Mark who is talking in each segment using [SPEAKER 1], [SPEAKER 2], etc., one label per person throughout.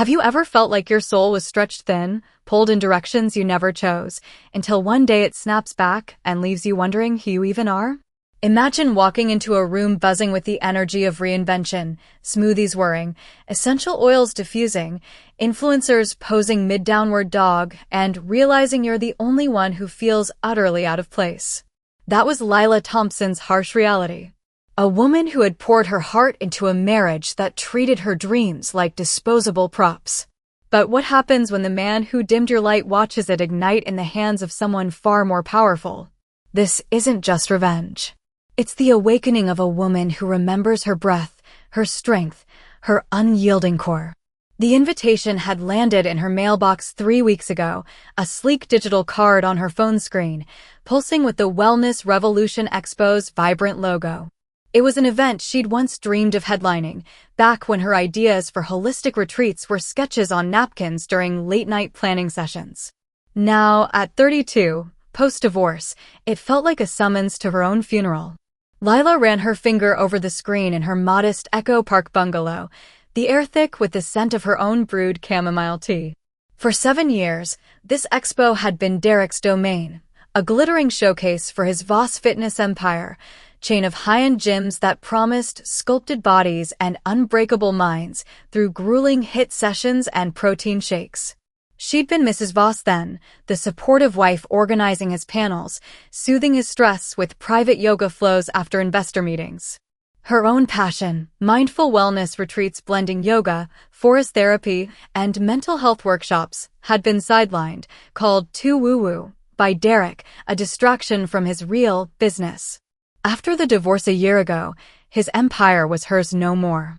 [SPEAKER 1] Have you ever felt like your soul was stretched thin, pulled in directions you never chose, until one day it snaps back and leaves you wondering who you even are? Imagine walking into a room buzzing with the energy of reinvention, smoothies whirring, essential oils diffusing, influencers posing mid-downward dog, and realizing you're the only one who feels utterly out of place. That was Lila Thompson's harsh reality. A woman who had poured her heart into a marriage that treated her dreams like disposable props. But what happens when the man who dimmed your light watches it ignite in the hands of someone far more powerful? This isn't just revenge. It's the awakening of a woman who remembers her breath, her strength, her unyielding core. The invitation had landed in her mailbox 3 weeks ago, a sleek digital card on her phone screen, pulsing with the Wellness Expo's vibrant logo. It was an event she'd once dreamed of headlining, back when her ideas for holistic retreats were sketches on napkins during late-night planning sessions. Now, at 32, post-divorce, it felt like a summons to her own funeral. Lila ran her finger over the screen in her modest Echo Park bungalow, the air thick with the scent of her own brewed chamomile tea. For 7 years, this expo had been Derek's domain, a glittering showcase for his Voss fitness empire, chain of high-end gyms that promised sculpted bodies and unbreakable minds through grueling HIIT sessions and protein shakes. She'd been Mrs. Voss then, the supportive wife organizing his panels, soothing his stress with private yoga flows after investor meetings. Her own passion, mindful wellness retreats blending yoga, forest therapy, and mental health workshops, had been sidelined, called too woo-woo, by Derek, a distraction from his real business. After the divorce a year ago, his empire was hers no more.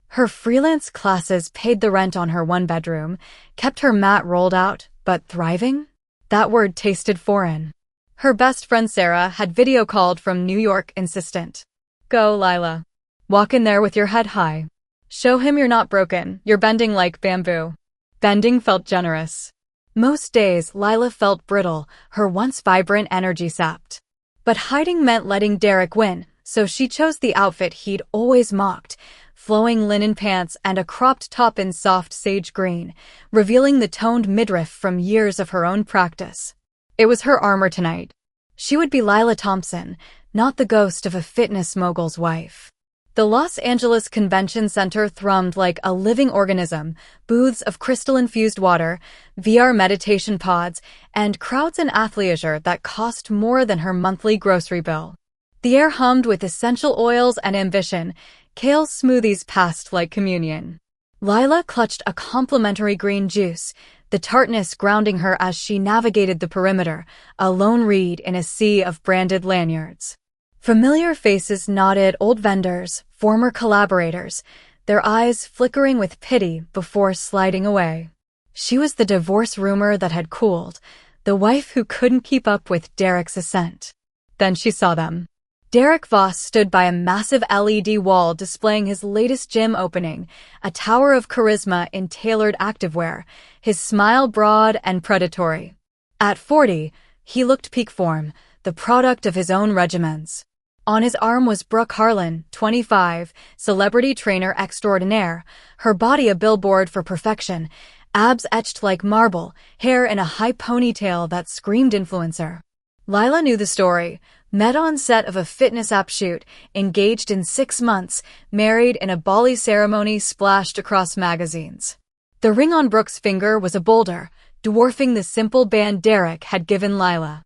[SPEAKER 1] Her freelance classes paid the rent on her one-bedroom, kept her mat rolled out, but thriving? That word tasted foreign. Her best friend Sarah had video called from New York insistent. Go, Lila. Walk in there with your head high. Show him you're not broken, you're bending like bamboo. Bending felt generous. Most days, Lila felt brittle, her once vibrant energy sapped. But hiding meant letting Derek win, so she chose the outfit he'd always mocked, flowing linen pants and a cropped top in soft sage green, revealing the toned midriff from years of her own practice. It was her armor tonight. She would be Lila Thompson, not the ghost of a fitness mogul's wife. The Los Angeles Convention Center thrummed like a living organism, booths of crystal-infused water, VR meditation pods, and crowds in athleisure that cost more than her monthly grocery bill. The air hummed with essential oils and ambition, kale smoothies passed like communion. Lila clutched a complimentary green juice, the tartness grounding her as she navigated the perimeter, a lone reed in a sea of branded lanyards. Familiar faces nodded, old vendors, former collaborators, their eyes flickering with pity before sliding away. She was the divorce rumor that had cooled, the wife who couldn't keep up with Derek's ascent. Then she saw them. Derek Voss stood by a massive LED wall displaying his latest gym opening, a tower of charisma in tailored activewear, his smile broad and predatory. At 40, he looked peak form, the product of his own regimens. On his arm was Brooke Harlan, 25, celebrity trainer extraordinaire, her body a billboard for perfection, abs etched like marble, hair in a high ponytail that screamed influencer. Lila knew the story. Met on set of a fitness app shoot, engaged in 6 months, married in a Bali ceremony splashed across magazines. The ring on Brooke's finger was a boulder, dwarfing the simple band Derek had given Lila.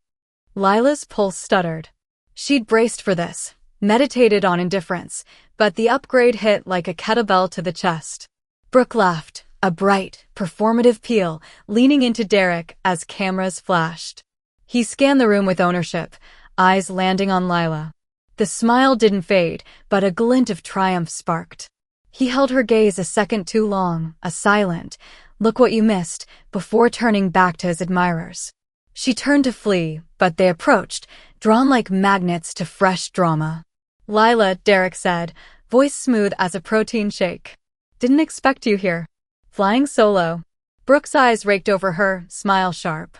[SPEAKER 1] Lila's pulse stuttered. She'd braced for this, meditated on indifference, but the upgrade hit like a kettlebell to the chest. Brooke laughed, a bright, performative peal, leaning into Derek as cameras flashed. He scanned the room with ownership, eyes landing on Lila. The smile didn't fade, but a glint of triumph sparked. He held her gaze a second too long, a silent, "Look what you missed," before turning back to his admirers. She turned to flee, but they approached, drawn like magnets to fresh drama. "Lila," Derek said, voice smooth as a protein shake. "Didn't expect you here. Flying solo." Brooke's eyes raked over her, smile sharp.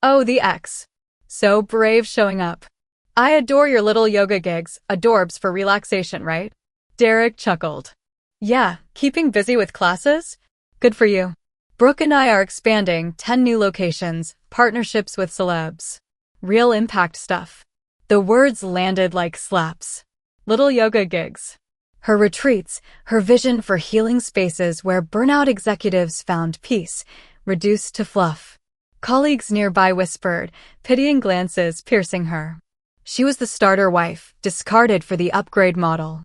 [SPEAKER 1] "Oh, the ex. So brave showing up. I adore your little yoga gigs, adorbs for relaxation, right?" Derek chuckled. "Yeah, keeping busy with classes? Good for you. Brooke and I are expanding 10 new locations, partnerships with celebs. Real impact stuff. The words landed like slaps. Little yoga gigs. Her retreats, her vision for healing spaces where burnout executives found peace, reduced to fluff. Colleagues nearby whispered, pitying glances piercing her. She was the starter wife, discarded for the upgrade model.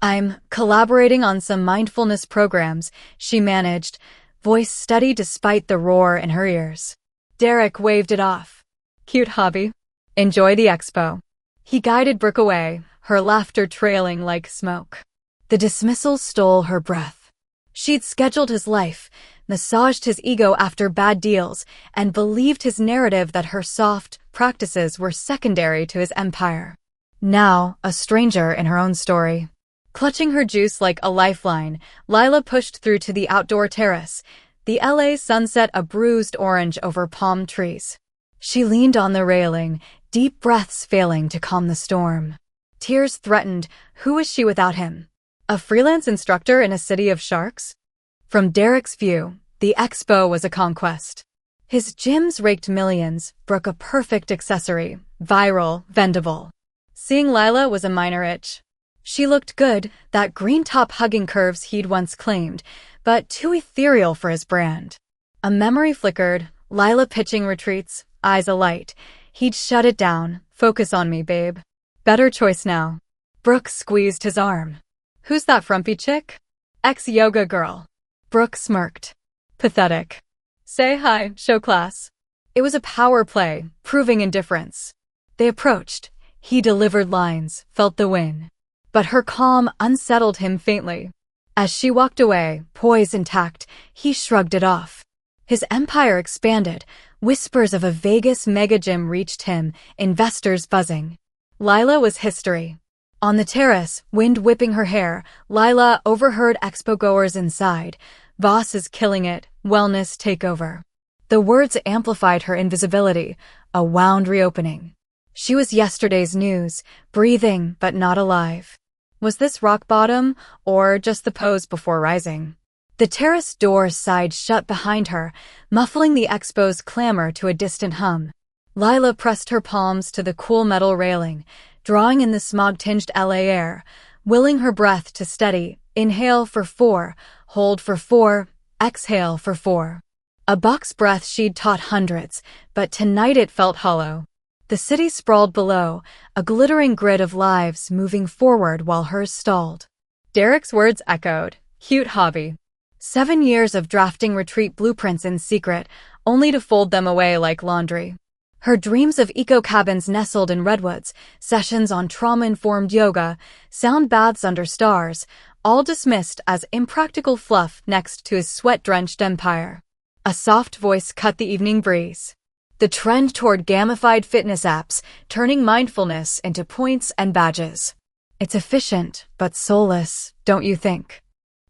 [SPEAKER 1] I'm collaborating on some mindfulness programs, she managed, voice steady despite the roar in her ears. Derek waved it off. Cute hobby. Enjoy the expo. He guided Brooke away, her laughter trailing like smoke. The dismissal stole her breath. She'd scheduled his life, massaged his ego after bad deals, and believed his narrative that her soft practices were secondary to his empire. Now, a stranger in her own story. Clutching her juice like a lifeline, Lila pushed through to the outdoor terrace, the LA sunset a bruised orange over palm trees. She leaned on the railing, deep breaths failing to calm the storm. Tears threatened. Who was she without him? A freelance instructor in a city of sharks? From Derek's view, the expo was a conquest. His gyms raked millions, Brooke a perfect accessory, viral, vendable. Seeing Lila was a minor itch. She looked good, that green top hugging curves he'd once claimed, but too ethereal for his brand. A memory flickered, Lila pitching retreats, eyes alight. He'd shut it down. Focus on me, babe. Better choice now. Brooke squeezed his arm. Who's that frumpy chick? Ex-yoga girl. Brooke smirked. Pathetic. Say hi, show class. It was a power play, proving indifference. They approached. He delivered lines, felt the win. But her calm unsettled him faintly. As she walked away, poise intact, he shrugged it off. His empire expanded. Whispers of a Vegas megagym reached him, investors buzzing. Lila was history. On the terrace, wind whipping her hair, Lila overheard expo-goers inside. Voss is killing it, wellness takeover. The words amplified her invisibility, a wound reopening. She was yesterday's news, breathing but not alive. Was this rock bottom, or just the pose before rising? The terrace door sighed shut behind her, muffling the expo's clamor to a distant hum. Lila pressed her palms to the cool metal railing, drawing in the smog-tinged LA air, willing her breath to steady. Inhale for 4, hold for 4, exhale for 4. A box breath she'd taught hundreds, but tonight it felt hollow. The city sprawled below, a glittering grid of lives moving forward while hers stalled. Derek's words echoed. Cute hobby. 7 years of drafting retreat blueprints in secret, only to fold them away like laundry. Her dreams of eco-cabins nestled in redwoods, sessions on trauma-informed yoga, sound baths under stars, all dismissed as impractical fluff next to his sweat-drenched empire. A soft voice cut the evening breeze. The trend toward gamified fitness apps, turning mindfulness into points and badges. It's efficient, but soulless, don't you think?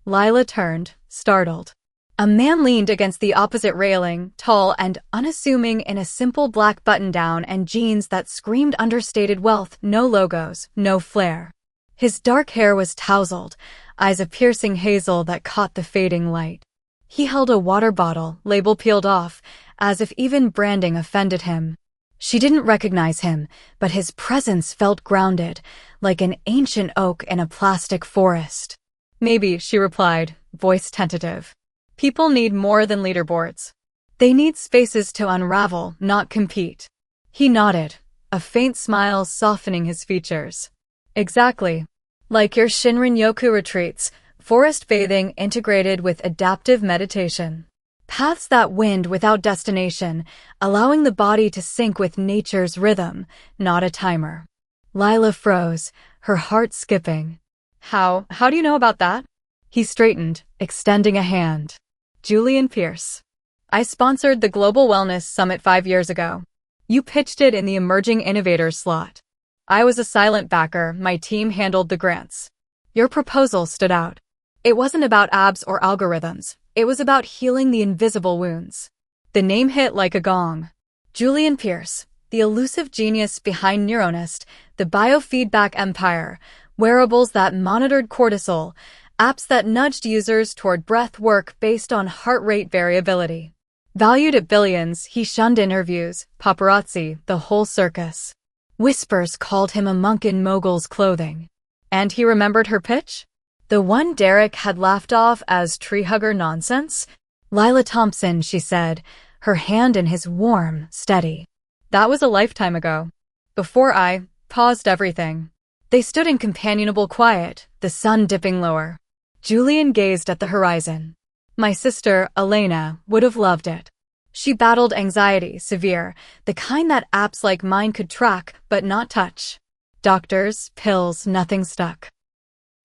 [SPEAKER 1] Lila turned, startled. A man leaned against the opposite railing, tall and unassuming in a simple black button-down and jeans that screamed understated wealth, no logos, no flair. His dark hair was tousled, eyes a piercing hazel that caught the fading light. He held a water bottle, label peeled off, as if even branding offended him. She didn't recognize him, but his presence felt grounded, like an ancient oak in a plastic forest. Maybe, she replied, voice tentative. People need more than leaderboards. They need spaces to unravel, not compete. He nodded, a faint smile softening his features. Exactly. Like your Shinrin-yoku retreats, forest bathing integrated with adaptive meditation. Paths that wind without destination, allowing the body to sync with nature's rhythm, not a timer. Lila froze, her heart skipping. How do you know about that? He straightened, extending a hand. Julian Pierce. I sponsored the Global Wellness Summit 5 years ago. You pitched it in the Emerging Innovators slot. I was a silent backer, my team handled the grants. Your proposal stood out. It wasn't about abs or algorithms. It was about healing the invisible wounds. The name hit like a gong. Julian Pierce, the elusive genius behind Neuronist, the biofeedback empire, wearables that monitored cortisol, apps that nudged users toward breath work based on heart rate variability. Valued at billions, he shunned interviews, paparazzi, the whole circus. Whispers called him a monk in mogul's clothing. And he remembered her pitch? The one Derek had laughed off as tree-hugger nonsense? Lila Thompson, she said, her hand in his warm, steady. That was a lifetime ago. Before I paused everything. They stood in companionable quiet, the sun dipping lower. Julian gazed at the horizon. My sister, Elena, would have loved it. She battled anxiety, severe, the kind that apps like mine could track but not touch. Doctors, pills, nothing stuck.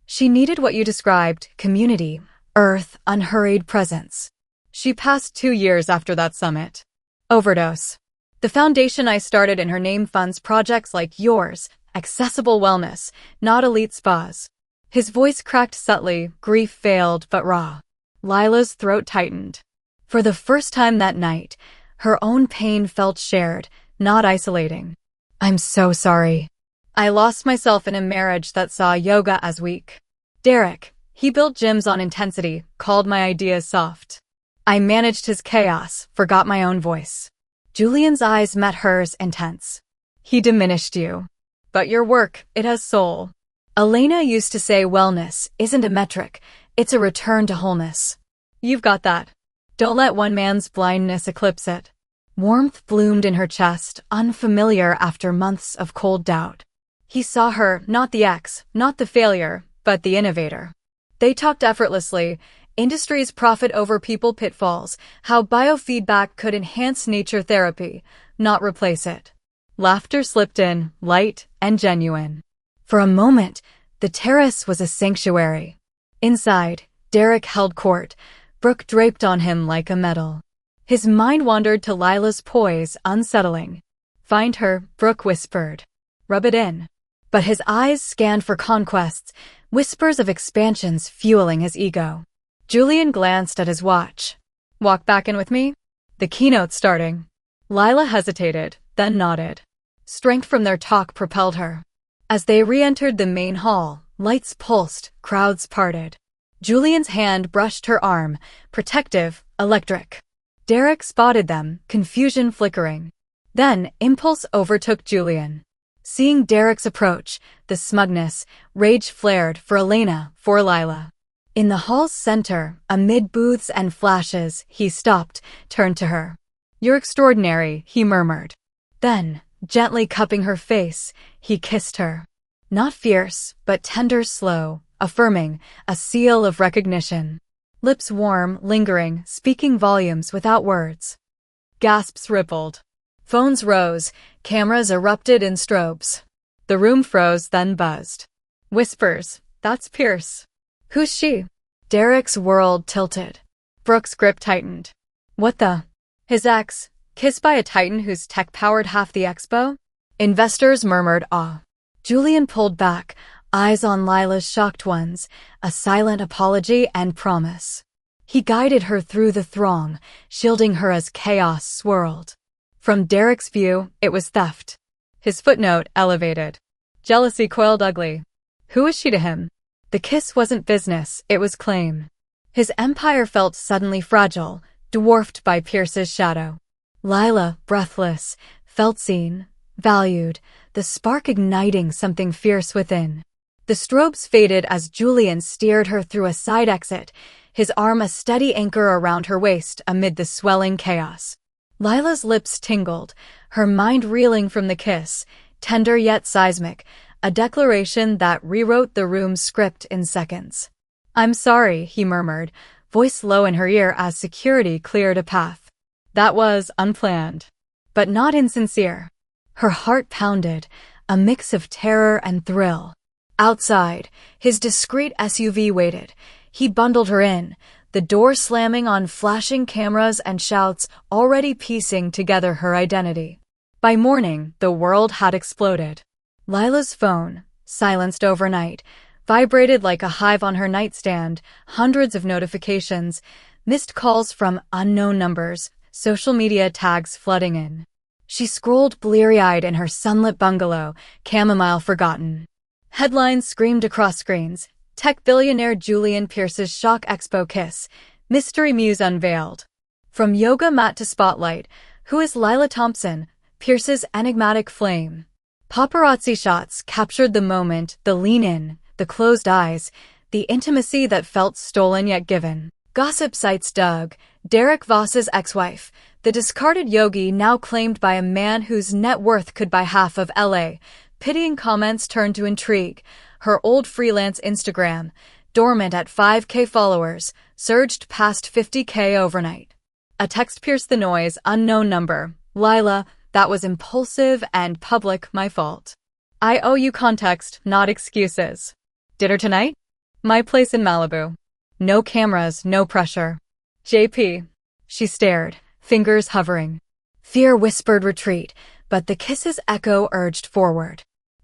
[SPEAKER 1] She needed what you described, community, earth, unhurried presence. She passed 2 years after that summit. Overdose. The foundation I started in her name funds projects like yours, accessible wellness, not elite spas. His voice cracked subtly, grief veiled but raw. Lila's throat tightened. For the first time that night, her own pain felt shared, not isolating. I'm so sorry. I lost myself in a marriage that saw yoga as weak. Derek, he built gyms on intensity, called my ideas soft. I managed his chaos, forgot my own voice. Julian's eyes met hers, intense. He diminished you. But your work, it has soul. Elena used to say wellness isn't a metric, it's a return to wholeness. You've got that. Don't let one man's blindness eclipse it. Warmth bloomed in her chest, unfamiliar after months of cold doubt. He saw her, not the ex, not the failure, but the innovator. They talked effortlessly, industries profit over people pitfalls, how biofeedback could enhance nature therapy, not replace it. Laughter slipped in, light and genuine. For a moment, the terrace was a sanctuary. Inside, Derek held court, Brooke draped on him like a medal. His mind wandered to Lila's poise, unsettling. Find her, Brooke whispered. Rub it in. But his eyes scanned for conquests, whispers of expansions fueling his ego. Julian glanced at his watch. Walk back in with me? The keynote's starting. Lila hesitated, then nodded. Strength from their talk propelled her. As they re-entered the main hall, lights pulsed, crowds parted. Julian's hand brushed her arm, protective, electric. Derek spotted them, confusion flickering. Then, impulse overtook Julian. Seeing Derek's approach, the smugness, rage flared for Elena, for Lila. In the hall's center, amid booths and flashes, he stopped, turned to her. You're extraordinary, he murmured. Then, gently cupping her face, he kissed her. Not fierce, but tender, slow, affirming, a seal of recognition. Lips warm, lingering, speaking volumes without words. Gasps rippled. Phones rose, cameras erupted in strobes. The room froze, then buzzed. Whispers, that's Pierce. Who's she? Derek's world tilted. Brooke's grip tightened. What the? His ex, kissed by a titan whose tech powered half the expo? Investors murmured awe. Julian pulled back, eyes on Lila's shocked ones, a silent apology and promise. He guided her through the throng, shielding her as chaos swirled. From Derek's view, it was theft. His footnote elevated. Jealousy coiled ugly. Who was she to him? The kiss wasn't business, it was claim. His empire felt suddenly fragile, dwarfed by Pierce's shadow. Lila, breathless, felt seen, valued, the spark igniting something fierce within. The strobes faded as Julian steered her through a side exit, his arm a steady anchor around her waist amid the swelling chaos. Lila's lips tingled, her mind reeling from the kiss, tender yet seismic, a declaration that rewrote the room's script in seconds. I'm sorry, he murmured, voice low in her ear as security cleared a path. That was unplanned, but not insincere. Her heart pounded, a mix of terror and thrill. Outside, his discreet SUV waited. He bundled her in, the door slamming on flashing cameras and shouts already piecing together her identity. By morning, the world had exploded. Lila's phone, silenced overnight, vibrated like a hive on her nightstand, hundreds of notifications, missed calls from unknown numbers, social media tags flooding in. She scrolled bleary-eyed in her sunlit bungalow, chamomile forgotten. Headlines screamed across screens. Tech billionaire Julian Pierce's shock expo kiss, mystery muse unveiled. From yoga mat to spotlight, who is Lila Thompson, Pierce's enigmatic flame? Paparazzi shots captured the moment, the lean-in, the closed eyes, the intimacy that felt stolen yet given. Gossip sites dug. Derek Voss's ex-wife, the discarded yogi now claimed by a man whose net worth could buy half of LA. Pitying comments turned to intrigue. Her old freelance Instagram, dormant at 5K followers, surged past 50K overnight. A text pierced the noise, unknown number. Lila, that was impulsive and public, my fault. I owe you context, not excuses. Dinner tonight? My place in Malibu. No cameras, no pressure. JP. She stared, fingers hovering. Fear whispered retreat, but the kiss's echo urged forward.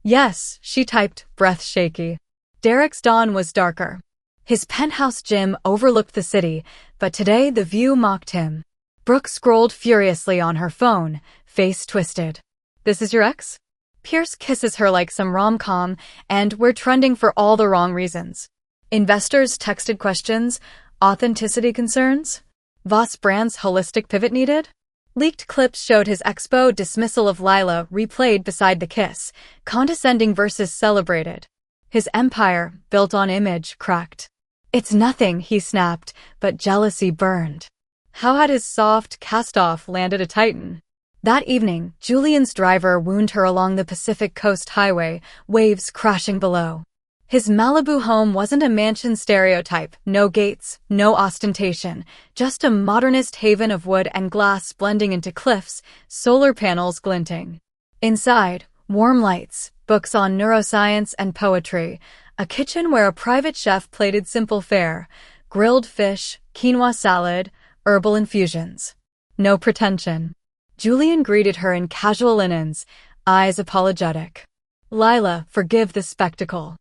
[SPEAKER 1] Yes, she typed, breath shaky. Derek's dawn was darker. His penthouse gym overlooked the city, but today the view mocked him. Brooke scrolled furiously on her phone, face twisted. This is your ex? Pierce kisses her like some rom-com, and we're trending for all the wrong reasons. Investors texted questions, authenticity concerns? Voss brand's holistic pivot needed? Leaked clips showed his expo dismissal of Lila replayed beside the kiss, condescending versus celebrated. His empire, built on image, cracked. It's nothing, he snapped, but jealousy burned. How had his soft cast-off landed a titan? That evening, Julian's driver wounded her along the Pacific Coast Highway, waves crashing below. His Malibu home wasn't a mansion stereotype, no gates, no ostentation, just a modernist haven of wood and glass blending into cliffs, solar panels glinting. Inside, warm lights, books on neuroscience and poetry, a kitchen where a private chef plated simple fare, grilled fish, quinoa salad, herbal infusions. No pretension. Julian greeted her in casual linens, eyes apologetic. Lila, forgive the spectacle.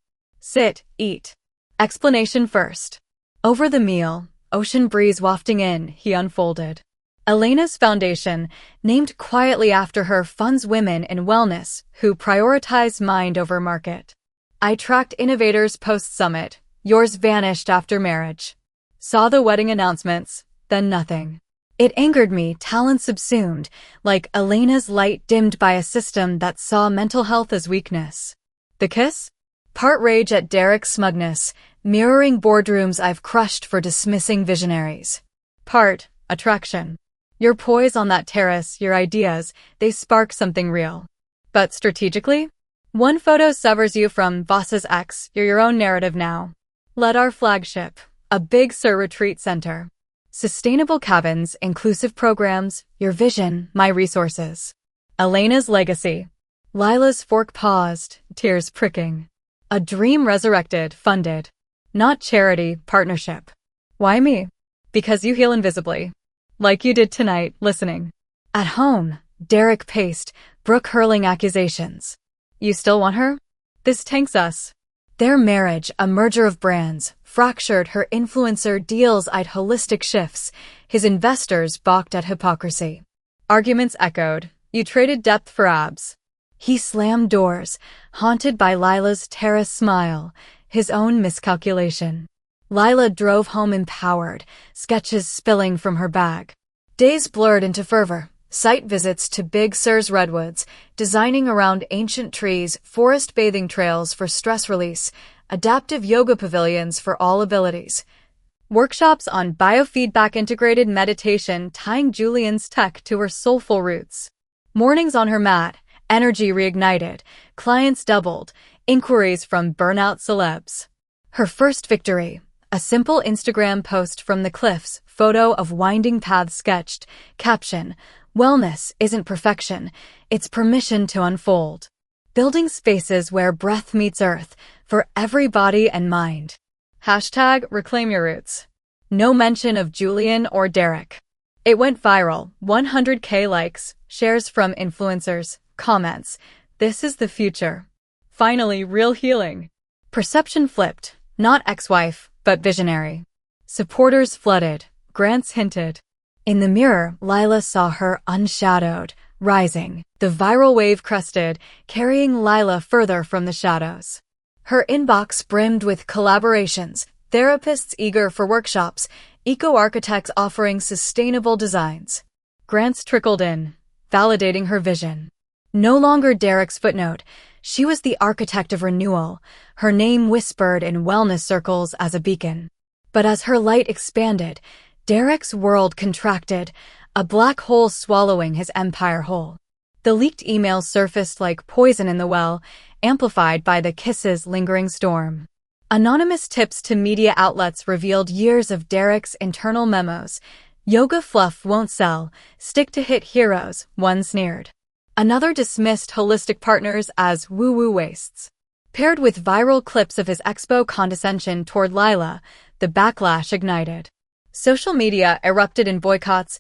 [SPEAKER 1] Sit, eat. Explanation first. Over the meal, ocean breeze wafting in, he unfolded. Elena's foundation, named quietly after her, funds women in wellness who prioritize mind over market. I tracked innovators post-summit. Yours vanished after marriage. Saw the wedding announcements, then nothing. It angered me, talent subsumed, like Elena's light dimmed by a system that saw mental health as weakness. The kiss? Part rage at Derek's smugness, mirroring boardrooms I've crushed for dismissing visionaries. Part attraction. Your poise on that terrace, your ideas, they spark something real. But strategically? One photo severs you from Voss's ex, you're your own narrative now. Let our flagship, a Big Sur retreat center. Sustainable cabins, inclusive programs, your vision, my resources. Elena's legacy. Lila's fork paused, tears pricking. A dream resurrected, funded. Not charity, partnership. Why me? Because you heal invisibly. Like you did tonight, listening. At home, Derek paced, Brooke hurling accusations. You still want her? This tanks us. Their marriage, a merger of brands, fractured. Her influencer deals eyed holistic shifts. His investors balked at hypocrisy. Arguments echoed. You traded depth for abs. He slammed doors, haunted by Lila's terrace smile, his own miscalculation. Lila drove home empowered, sketches spilling from her bag. Days blurred into fervor, site visits to Big Sur's redwoods, designing around ancient trees, forest bathing trails for stress release, adaptive yoga pavilions for all abilities. Workshops on biofeedback integrated meditation tying Julian's tech to her soulful roots. Mornings on her mat, energy reignited, clients doubled, inquiries from burnout celebs. Her first victory, a simple Instagram post from the cliffs, photo of winding paths sketched, caption, wellness isn't perfection, it's permission to unfold. Building spaces where breath meets earth, for every body and mind. Hashtag reclaim your roots. No mention of Julian or Derek. It went viral, 100K likes, shares from influencers, comments. This is the future. Finally, real healing. Perception flipped, not ex-wife, but visionary. Supporters flooded, grants hinted. In the mirror, Lila saw her unshadowed, rising. The viral wave crested, carrying Lila further from the shadows. Her inbox brimmed with collaborations, therapists eager for workshops, eco-architects offering sustainable designs. Grants trickled in, validating her vision. No longer Derek's footnote, she was the architect of renewal, her name whispered in wellness circles as a beacon. But as her light expanded, Derek's world contracted, a black hole swallowing his empire whole. The leaked emails surfaced like poison in the well, amplified by the kiss's lingering storm. Anonymous tips to media outlets revealed years of Derek's internal memos. Yoga fluff won't sell, stick to hit heroes, one sneered. Another dismissed holistic partners as woo-woo wastes. Paired with viral clips of his expo condescension toward Lila, the backlash ignited. Social media erupted in boycotts,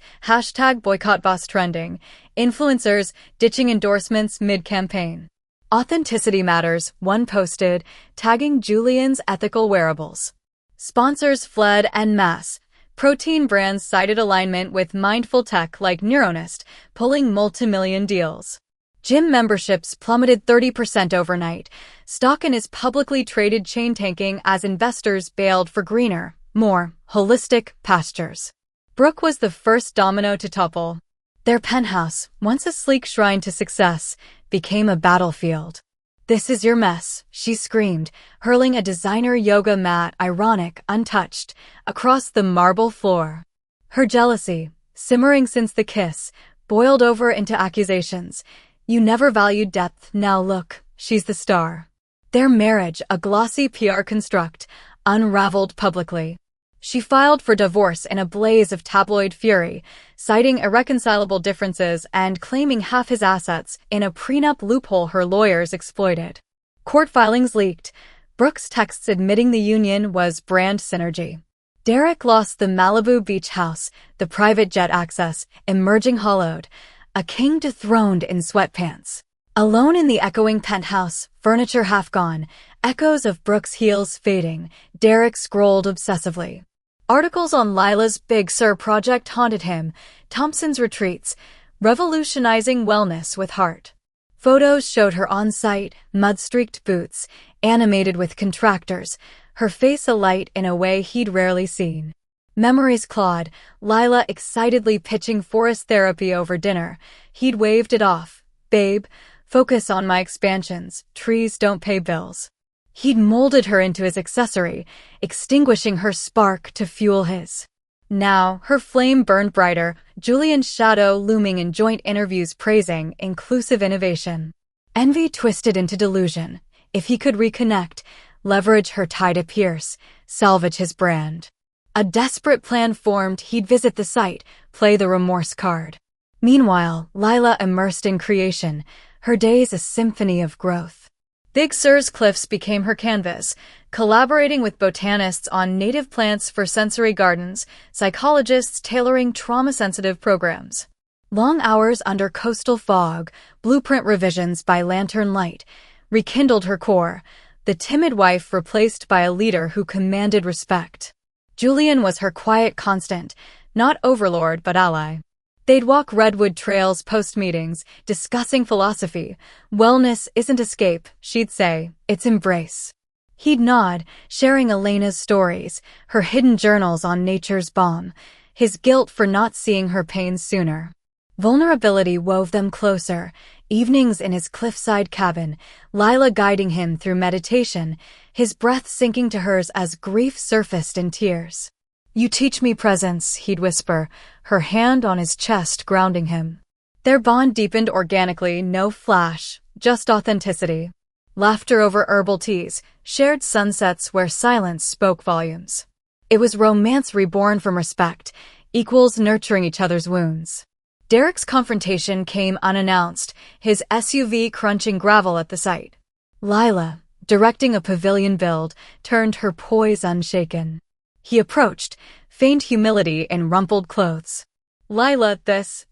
[SPEAKER 1] #boycott trending, influencers ditching endorsements mid-campaign. Authenticity matters, one posted, tagging Julian's ethical wearables. Sponsors fled en masse. Protein brands cited alignment with mindful tech like Neuronist, pulling multi-million deals. Gym memberships plummeted 30% overnight. Stock in his publicly traded chain tanking as investors bailed for greener, more holistic pastures. Brooke was the first domino to topple. Their penthouse, once a sleek shrine to success, became a battlefield. "This is your mess," she screamed, hurling a designer yoga mat, ironic, untouched, across the marble floor. Her jealousy, simmering since the kiss, boiled over into accusations. "You never valued depth, now look, she's the star." Their marriage, a glossy PR construct, unraveled publicly. She filed for divorce in a blaze of tabloid fury, citing irreconcilable differences and claiming half his assets in a prenup loophole her lawyers exploited. Court filings leaked. Brooke's texts admitting the union was brand synergy. Derek lost the Malibu beach house, the private jet access, emerging hollowed, a king dethroned in sweatpants. Alone in the echoing penthouse, furniture half gone, echoes of Brooke's heels fading, Derek scrolled obsessively. Articles on Lila's Big Sur project haunted him, Thompson's retreats, revolutionizing wellness with heart. Photos showed her on-site, mud-streaked boots, animated with contractors, her face alight in a way he'd rarely seen. Memories clawed, Lila excitedly pitching forest therapy over dinner. He'd waved it off. "Babe, focus on my expansions, trees don't pay bills." He'd molded her into his accessory, extinguishing her spark to fuel his. Now, her flame burned brighter, Julian's shadow looming in joint interviews praising inclusive innovation. Envy twisted into delusion. If he could reconnect, leverage her tie to Pierce, salvage his brand. A desperate plan formed, he'd visit the site, play the remorse card. Meanwhile, Lila immersed in creation, her days a symphony of growth. Big Sur's cliffs became her canvas, collaborating with botanists on native plants for sensory gardens, psychologists tailoring trauma-sensitive programs. Long hours under coastal fog, blueprint revisions by lantern light, rekindled her core, the timid wife replaced by a leader who commanded respect. Julian was her quiet constant, not overlord but ally. They'd walk redwood trails post-meetings, discussing philosophy. "Wellness isn't escape," she'd say, "it's embrace." He'd nod, sharing Elena's stories, her hidden journals on nature's balm, his guilt for not seeing her pain sooner. Vulnerability wove them closer, evenings in his cliffside cabin, Lila guiding him through meditation, his breath sinking to hers as grief surfaced in tears. "You teach me presence," he'd whisper, her hand on his chest grounding him. Their bond deepened organically, no flash, just authenticity. Laughter over herbal teas, shared sunsets where silence spoke volumes. It was romance reborn from respect, equals nurturing each other's wounds. Derek's confrontation came unannounced, his SUV crunching gravel at the site. Lila, directing a pavilion build, turned her poise unshaken. He approached, feigned humility in rumpled clothes. "Lila,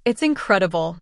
[SPEAKER 1] it's incredible.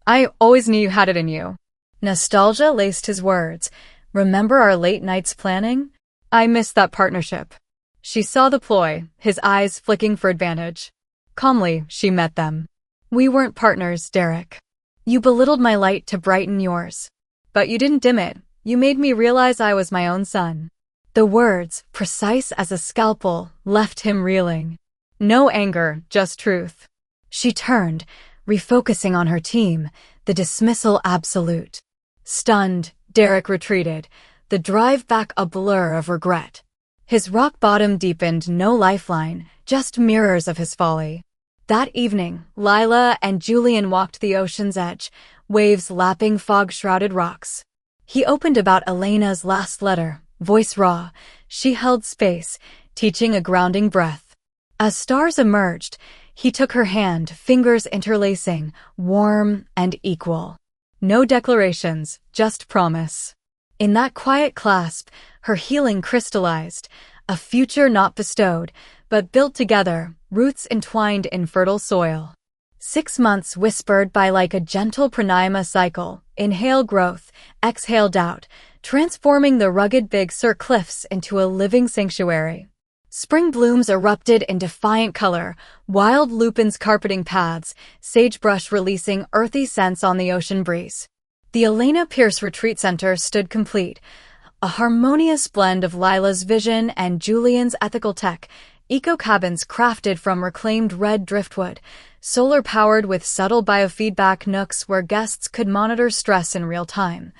[SPEAKER 1] I always knew you had it in you." Nostalgia laced his words. "Remember our late nights planning? I missed that partnership." She saw the ploy, his eyes flicking for advantage. Calmly, she met them. "We weren't partners, Derek. You belittled my light to brighten yours. But you didn't dim it. You made me realize I was my own son." The words, precise as a scalpel, left him reeling. No anger, just truth. She turned, refocusing on her team, the dismissal absolute. Stunned, Derek retreated, the drive back a blur of regret. His rock bottom deepened, no lifeline, just mirrors of his folly. That evening, Lila and Julian walked the ocean's edge, waves lapping fog-shrouded rocks. He opened about Elena's last letter, voice raw. She held space, teaching a grounding breath. As stars emerged, he took her hand, fingers interlacing, warm and equal. No declarations, just promise. In that quiet clasp, her healing crystallized, a future not bestowed, but built together, roots entwined in fertile soil. 6 months whispered by like a gentle pranayama cycle, inhale growth, exhale doubt, transforming the rugged Big Sur cliffs into a living sanctuary. Spring blooms erupted in defiant color, wild lupins carpeting paths, sagebrush releasing earthy scents on the ocean breeze. The Lila Pierce Retreat Center stood complete, a harmonious blend of Lila's vision and Julian's ethical tech, eco-cabins crafted from reclaimed red driftwood, solar-powered with subtle biofeedback nooks where guests could monitor stress in real time,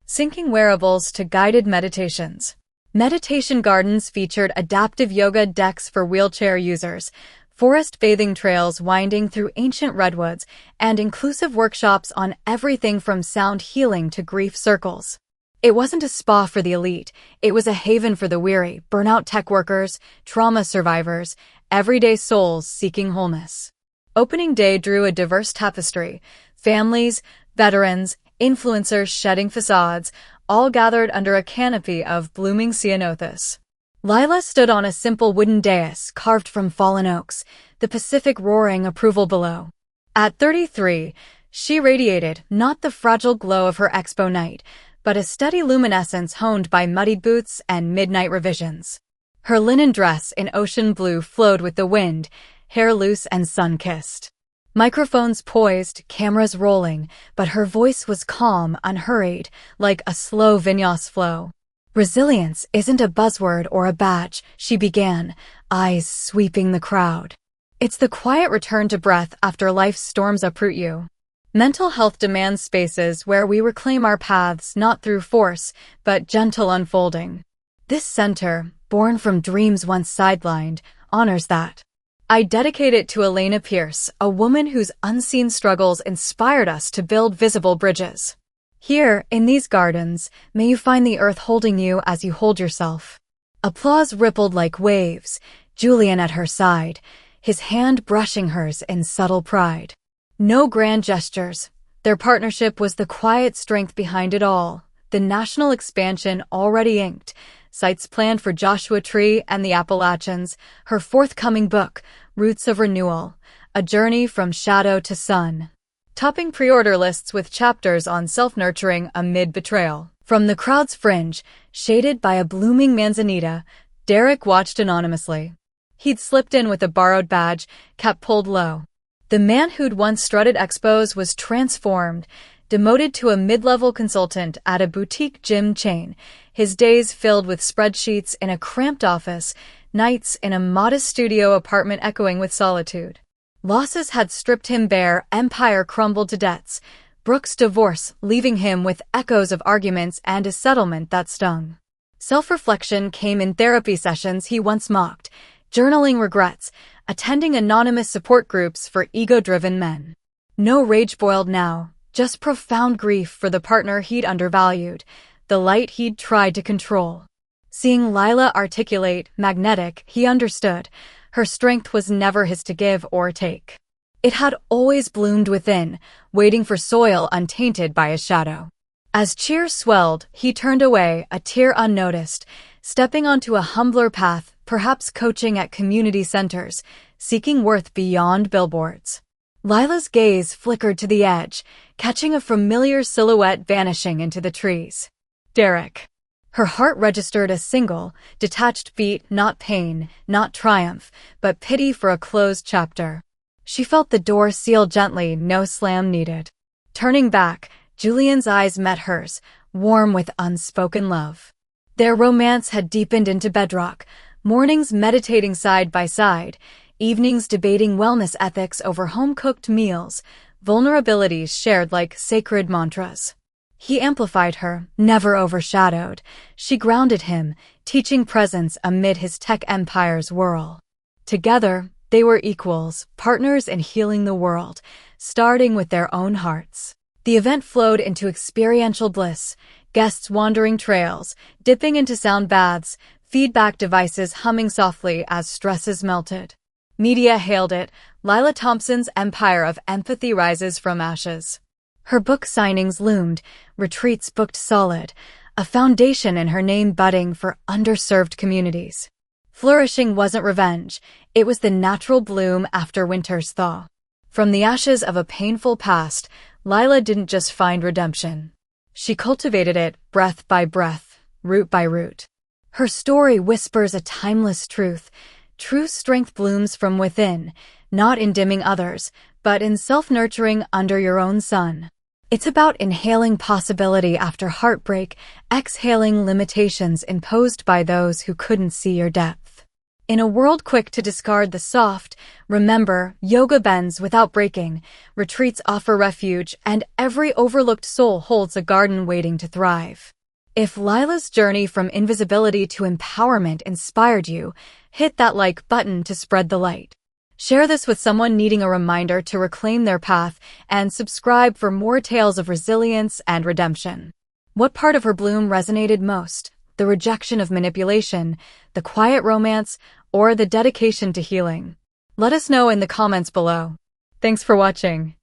[SPEAKER 1] syncing wearables to guided meditations. Meditation gardens featured adaptive yoga decks for wheelchair users, forest bathing trails winding through ancient redwoods, and inclusive workshops on everything from sound healing to grief circles. It wasn't a spa for the elite, it was a haven for the weary, burnout tech workers, trauma survivors, everyday souls seeking wholeness. Opening day drew a diverse tapestry, families, veterans, influencers shedding facades, all gathered under a canopy of blooming ceanothus. Lila stood on a simple wooden dais carved from fallen oaks, the Pacific roaring approval below. At 33, she radiated not the fragile glow of her expo night, but a steady luminescence honed by muddied boots and midnight revisions. Her linen dress in ocean blue flowed with the wind, hair loose and sun-kissed. Microphones poised, cameras rolling, but her voice was calm, unhurried, like a slow vinyas flow. "Resilience isn't a buzzword or a badge," she began, eyes sweeping the crowd. "It's the quiet return to breath after life's storms uproot you. Mental health demands spaces where we reclaim our paths not through force, but gentle unfolding. This center, born from dreams once sidelined, honors that. I dedicate it to Lila Pierce, a woman whose unseen struggles inspired us to build visible bridges. Here, in these gardens, may you find the earth holding you as you hold yourself." Applause rippled like waves, Julian at her side, his hand brushing hers in subtle pride. No grand gestures. Their partnership was the quiet strength behind it all, the national expansion already inked, sites planned for Joshua Tree and the Appalachians, her forthcoming book, Roots of Renewal, a journey from shadow to sun. Topping pre-order lists with chapters on self-nurturing amid betrayal. From the crowd's fringe, shaded by a blooming manzanita, Derek watched anonymously. He'd slipped in with a borrowed badge, cap pulled low. The man who'd once strutted expos was transformed, demoted to a mid-level consultant at a boutique gym chain, his days filled with spreadsheets in a cramped office, nights in a modest studio apartment echoing with solitude. Losses had stripped him bare, empire crumbled to debts, Brooke's divorce leaving him with echoes of arguments and a settlement that stung. Self-reflection came in therapy sessions he once mocked, journaling regrets, attending anonymous support groups for ego-driven men. No rage boiled now, just profound grief for the partner he'd undervalued, the light he'd tried to control. Seeing Lila articulate, magnetic, he understood. Her strength was never his to give or take. It had always bloomed within, waiting for soil untainted by a shadow. As cheers swelled, he turned away, a tear unnoticed, stepping onto a humbler path, perhaps coaching at community centers, seeking worth beyond billboards. Lila's gaze flickered to the edge, catching a familiar silhouette vanishing into the trees. Derek. Her heart registered a single, detached beat, not pain, not triumph, but pity for a closed chapter. She felt the door seal gently, no slam needed. Turning back, Julian's eyes met hers, warm with unspoken love. Their romance had deepened into bedrock, mornings meditating side by side, evenings debating wellness ethics over home-cooked meals, vulnerabilities shared like sacred mantras. He amplified her, never overshadowed. She grounded him, teaching presence amid his tech empire's whirl. Together, they were equals, partners in healing the world, starting with their own hearts. The event flowed into experiential bliss, guests wandering trails, dipping into sound baths, feedback devices humming softly as stresses melted. Media hailed it. Lila Thompson's empire of empathy rises from ashes. Her book signings loomed, retreats booked solid, a foundation in her name budding for underserved communities. Flourishing wasn't revenge, it was the natural bloom after winter's thaw. From the ashes of a painful past, Lila didn't just find redemption. She cultivated it, breath by breath, root by root. Her story whispers a timeless truth. True strength blooms from within, not in dimming others, but in self-nurturing under your own sun. It's about inhaling possibility after heartbreak, exhaling limitations imposed by those who couldn't see your depth. In a world quick to discard the soft, remember, yoga bends without breaking, retreats offer refuge, and every overlooked soul holds a garden waiting to thrive. If Lila's journey from invisibility to empowerment inspired you, hit that like button to spread the light. Share this with someone needing a reminder to reclaim their path, and subscribe for more tales of resilience and redemption. What part of her bloom resonated most? The rejection of manipulation, the quiet romance, or the dedication to healing? Let us know in the comments below. Thanks for watching.